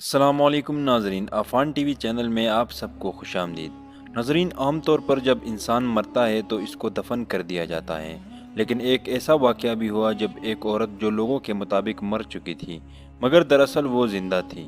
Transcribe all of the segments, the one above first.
السلام علیکم ناظرین، آفان ٹی وی چینل میں آپ سب کو خوش آمدید۔ ناظرین، عام طور پر جب انسان مرتا ہے تو اس کو دفن کر دیا جاتا ہے، لیکن ایک ایسا واقعہ بھی ہوا جب ایک عورت جو لوگوں کے مطابق مر چکی تھی مگر دراصل وہ زندہ تھی۔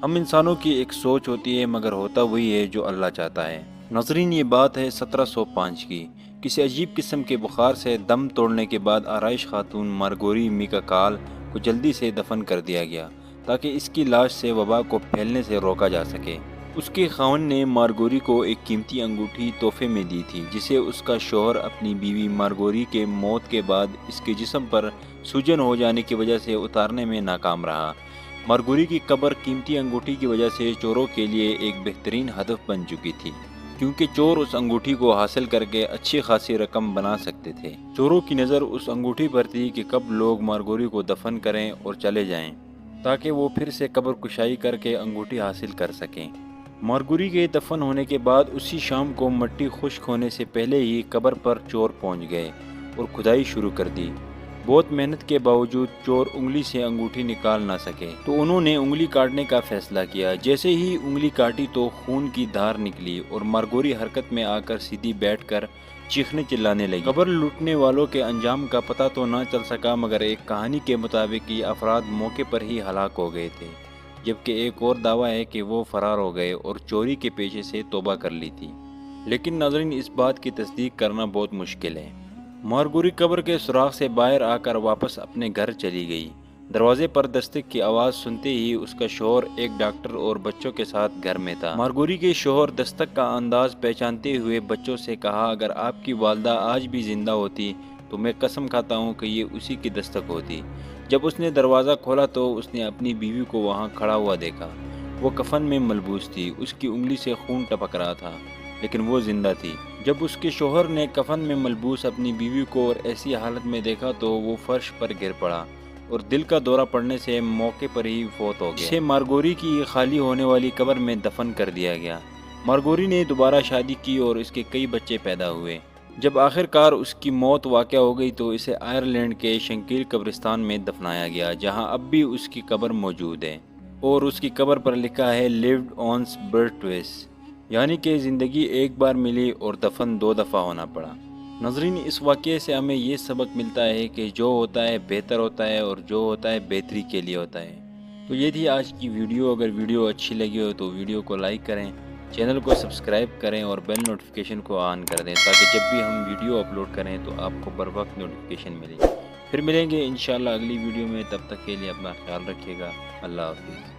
ہم انسانوں کی ایک سوچ ہوتی ہے مگر ہوتا وہی ہے جو اللہ چاہتا ہے۔ ناظرین، یہ بات ہے 1705 کی۔ کسی عجیب قسم کے بخار سے دم توڑنے کے بعد آرائش خاتون مارگوری میکاکال کو جلدی سے دفن کر دیا گیا تاکہ اس کی لاش سے وبا کو پھیلنے سے روکا جا سکے۔ اس کے خاوند نے مارگوری کو ایک قیمتی انگوٹھی تحفے میں دی تھی جسے اس کا شوہر اپنی بیوی مارگوری کے موت کے بعد اس کے جسم پر سوجن ہو جانے کی وجہ سے اتارنے میں ناکام رہا۔ مارگوری کی قبر قیمتی انگوٹھی کی وجہ سے چوروں کے لیے ایک بہترین ہدف بن چکی تھی، کیونکہ چور اس انگوٹھی کو حاصل کر کے اچھی خاصی رقم بنا سکتے تھے۔ چوروں کی نظر اس انگوٹھی پر تھی کہ کب لوگ مارگوری کو دفن کریں اور چلے جائیں تاکہ وہ پھر سے قبر کشائی کر کے انگوٹھی حاصل کر سکیں۔ مارگوری کے دفن ہونے کے بعد اسی شام کو مٹی خشک ہونے سے پہلے ہی قبر پر چور پہنچ گئے اور کھدائی شروع کر دی۔ بہت محنت کے باوجود چور انگلی سے انگوٹھی نکال نہ سکے تو انہوں نے انگلی کاٹنے کا فیصلہ کیا۔ جیسے ہی انگلی کاٹی تو خون کی دھار نکلی اور مارگوری حرکت میں آ کر سیدھی بیٹھ کر چیخنے چلانے لگی۔ قبر لوٹنے والوں کے انجام کا پتہ تو نہ چل سکا مگر ایک کہانی کے مطابق یہ افراد موقع پر ہی ہلاک ہو گئے تھے، جبکہ ایک اور دعویٰ ہے کہ وہ فرار ہو گئے اور چوری کے پیشے سے توبہ کر لی تھی، لیکن ناظرین اس بات کی تصدیق کرنا بہت مشکل ہے۔ مارگوری قبر کے سوراخ سے باہر آ کر واپس اپنے گھر چلی گئی۔ دروازے پر دستک کی آواز سنتے ہی اس کا شوہر ایک ڈاکٹر اور بچوں کے ساتھ گھر میں تھا۔ مارگوری کے شوہر دستک کا انداز پہچانتے ہوئے بچوں سے کہا، اگر آپ کی والدہ آج بھی زندہ ہوتی تو میں قسم کھاتا ہوں کہ یہ اسی کی دستک ہوتی۔ جب اس نے دروازہ کھولا تو اس نے اپنی بیوی کو وہاں کھڑا ہوا دیکھا۔ وہ کفن میں ملبوس تھی، اس کی انگلی سے خون ٹپک رہا تھا لیکن وہ زندہ تھی۔ جب اس کے شوہر نے کفن میں ملبوس اپنی بیوی کو اور ایسی حالت میں دیکھا تو وہ فرش پر گر پڑا اور دل کا دورہ پڑنے سے موقع پر ہی فوت ہو گیا۔ اسے مارگوری کی خالی ہونے والی قبر میں دفن کر دیا گیا۔ مارگوری نے دوبارہ شادی کی اور اس کے کئی بچے پیدا ہوئے۔ جب آخر کار اس کی موت واقع ہو گئی تو اسے آئرلینڈ کے شنکیل قبرستان میں دفنایا گیا، جہاں اب بھی اس کی قبر موجود ہے اور اس کی قبر پر لکھا ہے لیوڈ اونس بٹ ٹویس، یعنی کہ زندگی ایک بار ملی اور دفن 2 دفعہ ہونا پڑا۔ ناظرین، اس واقعے سے ہمیں یہ سبق ملتا ہے کہ جو ہوتا ہے بہتر ہوتا ہے اور جو ہوتا ہے بہتری کے لیے ہوتا ہے۔ تو یہ تھی آج کی ویڈیو۔ اگر ویڈیو اچھی لگی ہو تو ویڈیو کو لائک کریں، چینل کو سبسکرائب کریں اور بیل نوٹیفیکیشن کو آن کر دیں تاکہ جب بھی ہم ویڈیو اپلوڈ کریں تو آپ کو بر وقت نوٹیفیکیشن ملے۔ پھر ملیں گے انشاءاللہ اگلی ویڈیو میں، تب تک کے لیے اپنا خیال رکھیے گا۔ اللہ حافظ۔